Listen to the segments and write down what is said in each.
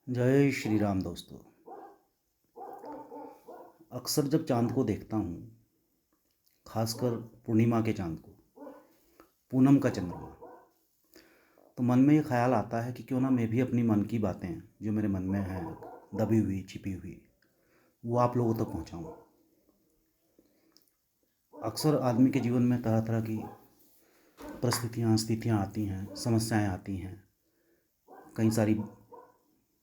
जय श्री राम दोस्तों। अक्सर जब चांद को देखता हूँ, खासकर पूर्णिमा के चांद को, पूनम का चंद्रमा, तो मन में ये ख्याल आता है कि क्यों ना मैं भी अपनी मन की बातें जो मेरे मन में हैं, दबी हुई छिपी हुई, वो आप लोगों तक पहुँचाऊँ। अक्सर आदमी के जीवन में तरह तरह की परिस्थितियाँ स्थितियाँ आती हैं, समस्याएं आती हैं। कई सारी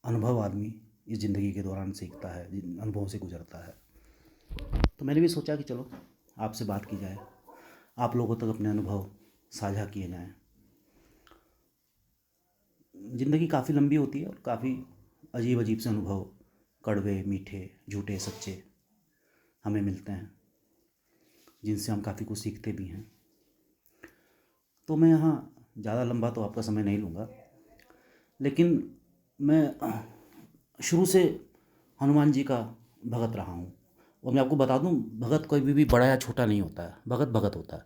अनुभव आदमी इस ज़िंदगी के दौरान सीखता है, जिन अनुभवों से गुजरता है। तो मैंने भी सोचा कि चलो आपसे बात की जाए, आप लोगों तक अपने अनुभव साझा किए जाएं। ज़िंदगी काफ़ी लंबी होती है और काफ़ी अजीब अजीब से अनुभव, कड़वे मीठे झूठे सच्चे, हमें मिलते हैं, जिनसे हम काफ़ी कुछ सीखते भी हैं। तो मैं यहाँ ज़्यादा लंबा तो आपका समय नहीं लूँगा, लेकिन मैं शुरू से हनुमान जी का भगत रहा हूँ। और मैं आपको बता दूँ, भगत कोई भी बड़ा या छोटा नहीं होता है, भगत भगत होता है।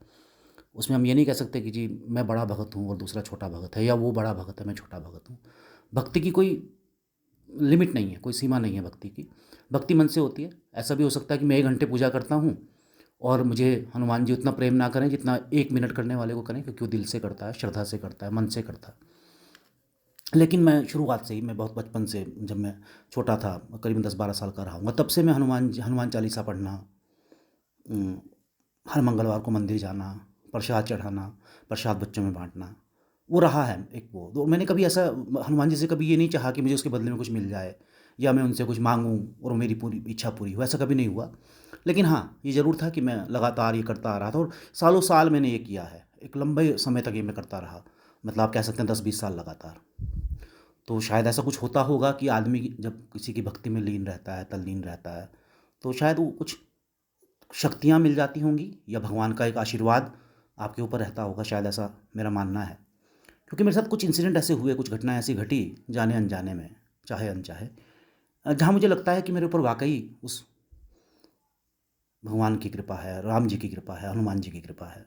उसमें हम ये नहीं कह सकते कि जी मैं बड़ा भगत हूँ और दूसरा छोटा भगत है, या वो बड़ा भगत है मैं छोटा भगत हूँ। भक्ति की कोई लिमिट नहीं है, कोई सीमा नहीं है भक्ति की। भक्ति मन से होती है। ऐसा भी हो सकता है कि मैं 1 घंटे पूजा करता हूँ और मुझे हनुमान जी उतना प्रेम ना करें जितना 1 मिनट करने वाले को करें, क्योंकि वो दिल से करता है, श्रद्धा से करता है, मन से करता है। लेकिन मैं शुरुआत से ही, मैं बहुत बचपन से, जब मैं छोटा था, करीबन 10-12 साल का रहा हूँगा, तब से मैं हनुमान चालीसा पढ़ना, हर मंगलवार को मंदिर जाना, प्रसाद चढ़ाना, प्रसाद बच्चों में बांटना, वो रहा है एक वो। तो मैंने कभी ऐसा हनुमान जी से कभी ये नहीं चाहा कि मुझे उसके बदले में कुछ मिल जाए, या मैं उनसे कुछ मांगूं और मेरी पूरी इच्छा पूरी हो, ऐसा कभी नहीं हुआ। लेकिन हाँ, ये ज़रूर था कि मैं लगातार ये करता आ रहा था और सालों साल मैंने ये किया है, एक लंबे समय तक ये मैं करता रहा। मतलब आप कह सकते हैं 10-20 साल लगातार। तो शायद ऐसा कुछ होता होगा कि आदमी जब किसी की भक्ति में लीन रहता है, तल्लीन रहता है, तो शायद वो कुछ शक्तियाँ मिल जाती होंगी, या भगवान का एक आशीर्वाद आपके ऊपर रहता होगा, शायद ऐसा मेरा मानना है। क्योंकि मेरे साथ कुछ इंसिडेंट ऐसे हुए, कुछ घटनाएँ ऐसी घटी, जाने अनजाने में, चाहे अनचाहे, जहाँ मुझे लगता है कि मेरे ऊपर वाक़ई उस भगवान की कृपा है, राम जी की कृपा है, हनुमान जी की कृपा है,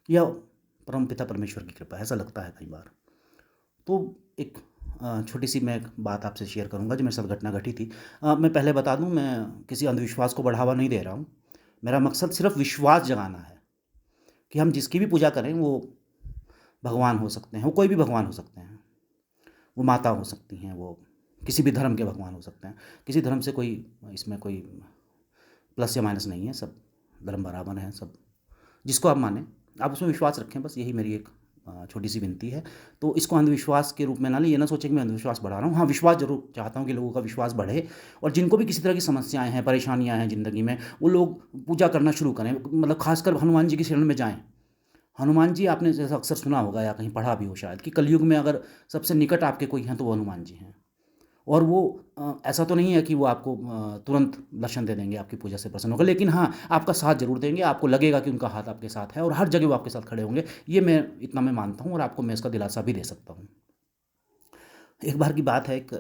या परमपिता परमेश्वर की कृपा है, ऐसा लगता है कई बार। तो एक छोटी-सी मैं एक बात आपसे शेयर करूँगा जो मेरे साथ घटना घटी थी। मैं पहले बता दूँ, मैं किसी अंधविश्वास को बढ़ावा नहीं दे रहा हूँ। मेरा मकसद सिर्फ़ विश्वास जगाना है कि हम जिसकी भी पूजा करें वो भगवान हो सकते हैं, वो कोई भी भगवान हो सकते हैं। वो माता हो सकती हैं, वो किसी भी धर्म के भगवान हो सकते हैं। किसी धर्म से कोई, इसमें कोई प्लस या माइनस नहीं है, सब धर्म बराबर हैं, सब जिसको आप मानें, आप उसमें विश्वास रखें, बस यही मेरी एक छोटी-सी विनती है। तो इसको अंधविश्वास के रूप में ना लें, ये ना सोचें कि मैं अंधविश्वास बढ़ा रहा हूँ। हाँ, विश्वास ज़रूर चाहता हूँ कि लोगों का विश्वास बढ़े, और जिनको भी किसी तरह की समस्याएँ हैं, परेशानियाँ हैं ज़िंदगी में, वो लोग पूजा करना शुरू करें। मतलब ख़ासकर हनुमान जी की शरण में जाएँ। हनुमान जी, आपने जैसा अक्सर सुना होगा या कहीं पढ़ा भी हो शायद, कि कलयुग में अगर सबसे निकट आपके कोई हैं तो वो हनुमान जी हैं। और वो ऐसा तो नहीं है कि वो आपको तुरंत दर्शन दे देंगे, आपकी पूजा से प्रसन्न होकर, लेकिन हाँ, आपका साथ ज़रूर देंगे, आपको लगेगा कि उनका हाथ आपके साथ है और हर जगह वो आपके साथ खड़े होंगे। ये मैं इतना मैं मानता हूँ और आपको मैं इसका दिलासा भी दे सकता हूँ। एक बार की बात है, एक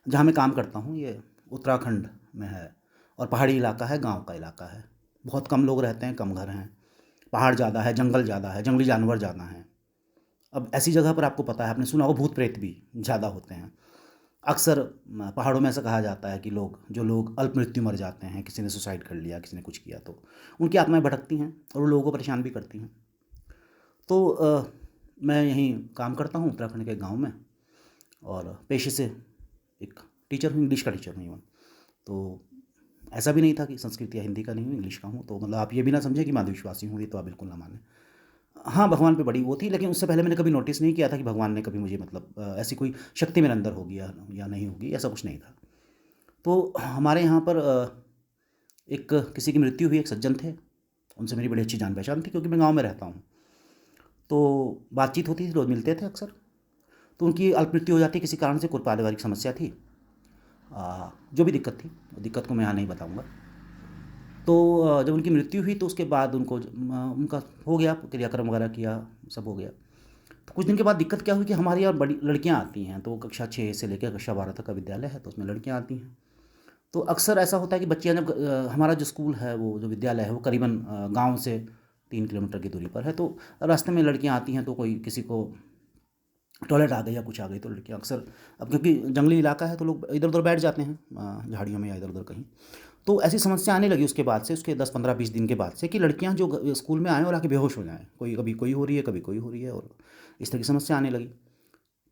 जहाँ मैं काम करता हूँ, ये उत्तराखंड में है, और पहाड़ी इलाका है, गाँव का इलाका है। बहुत कम लोग रहते हैं, कम घर हैं, पहाड़ ज़्यादा है, जंगल ज़्यादा है, जंगली जानवर ज़्यादा हैं। अब ऐसी जगह पर आपको पता है, आपने सुना होगा, भूत प्रेत भी ज़्यादा होते हैं। अक्सर पहाड़ों में ऐसा कहा जाता है कि जो लोग अल्प मृत्यु मर जाते हैं, किसी ने सुसाइड कर लिया, किसी ने कुछ किया, तो उनकी आत्माएं भटकती हैं और वो लोगों को परेशान भी करती हैं। तो मैं यहीं काम करता हूँ उत्तराखंड के गांव में, और पेशे से एक टीचर हूँ, इंग्लिश का टीचर हूँ इवन। तो ऐसा भी नहीं था कि संस्कृत या हिंदी का नहीं हूँ, इंग्लिश का हूँ। तो मतलब आप ये भी ना समझें कि मैं आदिवासी हूँ, ये तो आप बिल्कुल ना मानें। हाँ, भगवान पे बड़ी वो थी, लेकिन उससे पहले मैंने कभी नोटिस नहीं किया था कि भगवान ने कभी मुझे, मतलब ऐसी कोई शक्ति मेरे अंदर होगी या नहीं होगी, ऐसा कुछ नहीं था। तो हमारे यहाँ पर एक किसी की मृत्यु हुई, एक सज्जन थे, उनसे मेरी बड़ी अच्छी जान पहचान थी, क्योंकि मैं गाँव में रहता हूँ। तो बातचीत होती थी, रोज़ मिलते थे अक्सर। तो उनकी अल्प मृत्यु हो जाती, किसी कारण से, कोई पारिवारिक समस्या थी, जो भी दिक्कत थी, दिक्कत को मैं यहाँ नहीं बताऊँगा। तो जब उनकी मृत्यु हुई तो उसके बाद उनका हो गया, क्रियाक्रम वगैरह किया, सब हो गया। तो कुछ दिन के बाद दिक्कत क्या हुई कि हमारे यहाँ बड़ी लड़कियाँ आती हैं, तो कक्षा 6 से लेकर कक्षा 12 तक का विद्यालय है, तो उसमें लड़कियाँ आती हैं। तो अक्सर ऐसा होता है कि बच्चियाँ जब हमारा जो स्कूल है, वो जो विद्यालय है, वो करीबन गाँव से 3 किलोमीटर की दूरी पर है। तो रास्ते में लड़कियाँ आती हैं, तो कोई किसी को टॉयलेट आ गई या कुछ आ गई तो लड़कियाँ अक्सर, अब क्योंकि जंगली इलाका है तो लोग इधर उधर बैठ जाते हैं झाड़ियों में या इधर उधर कहीं। तो ऐसी समस्या आने लगी उसके बाद से, उसके 10-15-20 दिन के बाद से, कि लड़कियां जो स्कूल में आएँ और आके बेहोश हो जाएं, कोई कभी कोई हो रही है, कभी कोई हो रही है, और इस तरह की समस्या आने लगी।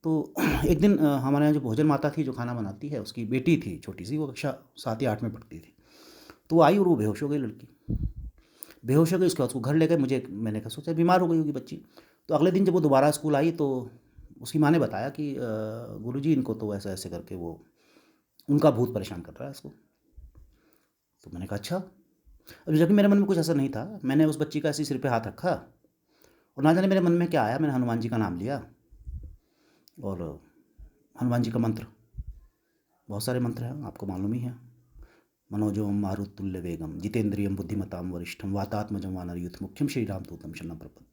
तो एक दिन हमारे यहाँ जो भोजन माता थी जो खाना बनाती है, उसकी बेटी थी छोटी सी, वो कक्षा 7 या 8 में पढ़ती थी। तो वो आई और वो बेहोश हो गई लड़की। बेहोश हो गई, उसके बाद उसको घर ले गए। मैंने कहा सोचा बीमार हो गई होगी बच्ची। तो अगले दिन जब वो दोबारा स्कूल आई तो उसकी माँ ने बताया कि गुरुजी इनको तो ऐसे ऐसे करके वो उनका भूत परेशान कर रहा है इसको। तो मैंने कहा अच्छा। अब जबकि मेरे मन में कुछ ऐसा नहीं था, मैंने उस बच्ची का ऐसे सिर पे हाथ रखा और ना जाने मेरे मन में क्या आया, मैंने हनुमान जी का नाम लिया। और हनुमान जी का मंत्र, बहुत सारे मंत्र हैं, आपको मालूम ही है। मनोजवम मारुतुल्य वेगम जितेंद्रियम बुद्धिमताम वरिष्ठम वातात्मजं वानरयूथ मुख्यम श्रीरामदूतम शरणं प्रपद्ये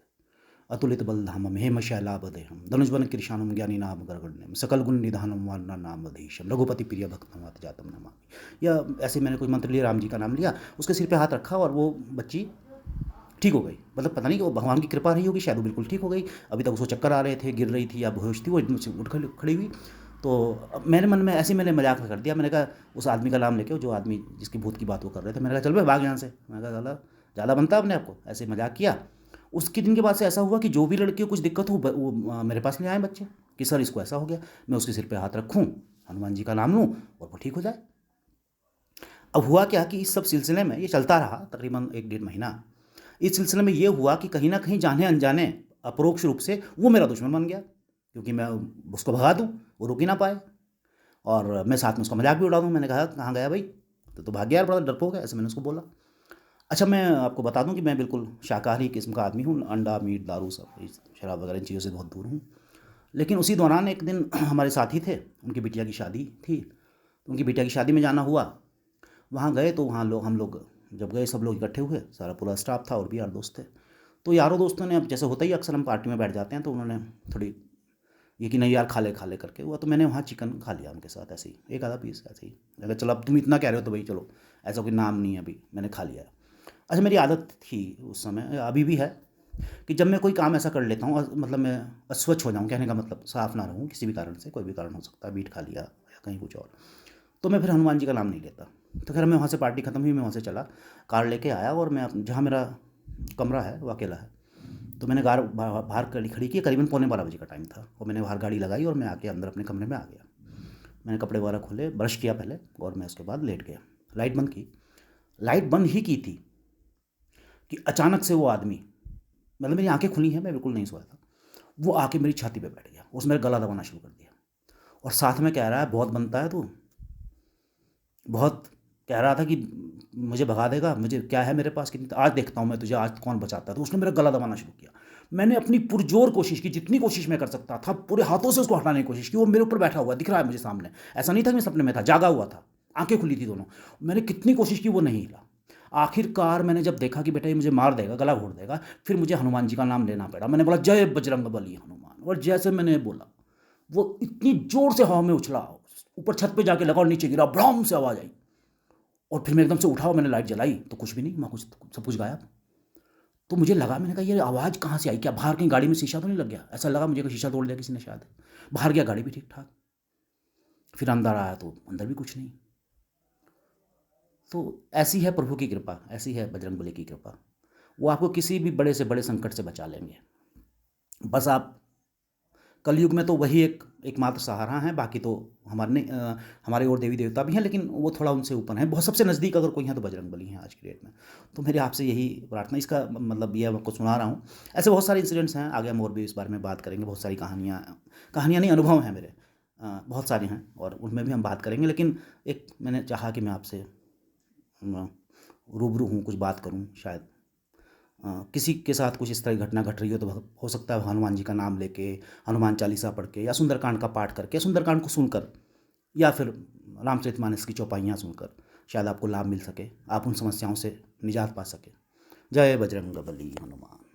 अतुलित बलधामम हेमशैलाभदेहम धनुष्वन कृशानम ज्ञानीनाम गरगण्यम सकल गुण निधानम वानरनामधीशम रघुपति प्रिय भक्तमात जातम नमामि। या ऐसे मैंने कोई मंत्र लिया, राम जी का नाम लिया, उसके सिर पे हाथ रखा और वो बच्ची ठीक हो गई। मतलब पता नहीं कि वो भगवान की कृपा रही होगी, शायद वो बिल्कुल ठीक हो गई। अभी तक उसको चक्कर आ रहे थे, गिर रही थी या बेहोश थी, वो एकदम से उठ खड़ी हुई। तो अब मेरे मन में ऐसे ही मैंने मजाक में कर दिया, मैंने कहा उस आदमी का नाम लेके, जो आदमी जिसकी भूत की बात वो कर रहे थे, मैंने कहा चल भाई भाग यहाँ से। मैंने कहा ज़्यादा ज़्यादा बनता अपने आपको, ऐसे मजाक किया। उसके दिन के बाद से ऐसा हुआ कि जो भी लड़की को कुछ दिक्कत हो वो मेरे पास ले आए बच्चे कि सर इसको ऐसा हो गया। मैं उसके सिर पे हाथ रखूँ, हनुमान जी का नाम लूँ और वो ठीक हो जाए। अब हुआ क्या कि इस सब सिलसिले में ये चलता रहा तकरीबन 1-1.5 महीना। इस सिलसिले में ये हुआ कि कहीं ना कहीं जाने अनजाने अपरोक्ष रूप से वो मेरा दुश्मन बन गया, क्योंकि मैं उसको भगा दूँ वो रुक ही ना पाए, और मैं साथ में उसका मजाक भी उड़ा दूँ। मैंने कहा कहाँ गया भाई, तो भाग गया यार, बड़ा डरपोक है, ऐसे मैंने उसको बोला। अच्छा, मैं आपको बता दूं कि मैं बिल्कुल शाकाहारी किस्म का आदमी हूँ, अंडा मीट दारू सब शराब वगैरह इन चीज़ों से बहुत दूर हूँ। लेकिन उसी दौरान एक दिन हमारे साथी थे, उनकी बिटिया की शादी थी, तो उनकी बिटिया की शादी में जाना हुआ। वहाँ गए तो वहाँ हम लोग जब गए, सब लोग इकट्ठे हुए, सारा पूरा स्टाफ था और भी यार दोस्त थे। तो यारों दोस्तों ने, अब जैसे होता ही अक्सर हम पार्टी में बैठ जाते हैं, तो उन्होंने थोड़ी ये कि नहीं यार खा ले करके हुआ, तो मैंने वहाँ चिकन खा लिया उनके साथ, ऐसे ही एक आधा पीस ऐसे ही। अगर चलो अब तुम इतना कह रहे हो तो भाई चलो, ऐसा कोई नाम नहीं है, अभी मैंने खा लिया। अच्छा, मेरी आदत थी उस समय, अभी भी है, कि जब मैं कोई काम ऐसा कर लेता हूँ, मतलब मैं अस्वच्छ हो जाऊँ, कहने का मतलब साफ ना रहूँ किसी भी कारण से, कोई भी कारण हो सकता है, बीट खा लिया या कहीं कुछ और, तो मैं फिर हनुमान जी का नाम नहीं लेता। तो खैर मैं वहाँ से, पार्टी ख़त्म हुई, मैं वहाँ से चला, कार लेके आया, और मैं जहाँ मेरा कमरा है वो अकेला है। तो मैंने कार बाहर खड़ी की, करीबन 11:45 बजे का टाइम था, और मैंने बाहर गाड़ी लगाई और मैं आके अंदर अपने कमरे में आ गया। मैंने कपड़े वगैरह खोले, ब्रश किया पहले, और मैं उसके बाद लेट गया, लाइट बंद की। लाइट बंद ही की थी कि अचानक से वो आदमी, मतलब मेरी आंखें खुली हैं, मैं बिल्कुल नहीं सोया था, वो आके मेरी छाती पे बैठ गया, उसने मेरा गला दबाना शुरू कर दिया, और साथ में कह रहा है बहुत बनता है तू, बहुत कह रहा था कि मुझे भगा देगा, मुझे क्या है मेरे पास, कितनी आज देखता हूँ मैं तुझे, आज कौन बचाता है। तो उसने मेरा गला दबाना शुरू किया। मैंने अपनी पुरजोर कोशिश की, जितनी कोशिश मैं कर सकता था, पूरे हाथों से उसको हटाने की कोशिश की। वो मेरे ऊपर बैठा हुआ दिख रहा है मुझे सामने, ऐसा नहीं था कि मैं सपने में था, जागा हुआ था, आंखें खुली थी दोनों। मैंने कितनी कोशिश की, वो नहीं हिला। आखिरकार मैंने जब देखा कि बेटा ये मुझे मार देगा, गला घोट देगा, फिर मुझे हनुमान जी का नाम लेना पड़ा। मैंने बोला जय बजरंग बली हनुमान, और जैसे मैंने बोला, वो इतनी जोर से हवा में उछला, ऊपर छत पे जाके लगा और नीचे गिरा, ब्राम से आवाज आई। और फिर मैं एकदम से उठा और मैंने लाइट जलाई, तो कुछ भी नहीं, मैं कुछ सब कुछ गायब। तो मुझे लगा, मैंने कहा ये आवाज़ कहाँ से आई, क्या बाहर कहीं गाड़ी में शीशा तो नहीं लग गया, ऐसा लगा मुझे कि शीशा तोड़ दिया किसी ने शायद। बाहर गया, गाड़ी भी ठीक ठाक। फिर अंदर आया तो अंदर भी कुछ नहीं। तो ऐसी है प्रभु की कृपा, ऐसी है बजरंगबली की कृपा, वो आपको किसी भी बड़े से बड़े संकट से बचा लेंगे। बस आप, कलयुग में तो वही एकमात्र सहारा है, बाकी तो हमारे और देवी देवता भी हैं, लेकिन वो थोड़ा उनसे ऊपर हैं। बहुत सबसे नज़दीक अगर कोई है तो बजरंगबली हैं आज की डेट में। तो मेरी आपसे यही प्रार्थना, इसका मतलब ये आपको सुना रहा हूँ। ऐसे बहुत सारे इंसिडेंट्स हैं, आगे हम और भी इस बारे में बात करेंगे। बहुत सारी कहानियाँ नहीं, अनुभव हैं मेरे, बहुत सारे हैं, और उनमें भी हम बात करेंगे। लेकिन एक मैंने चाहा कि मैं आपसे रूबरू हूँ, कुछ बात करूँ। शायद किसी के साथ कुछ इस तरह की घटना घट रही हो, तो हो सकता है हनुमान जी का नाम लेके, हनुमान चालीसा पढ़ के, या सुंदरकांड का पाठ करके, सुंदरकांड को सुनकर, या फिर रामचरितमानस की चौपाइयाँ सुनकर शायद आपको लाभ मिल सके, आप उन समस्याओं से निजात पा सके। जय बजरंग बली हनुमान।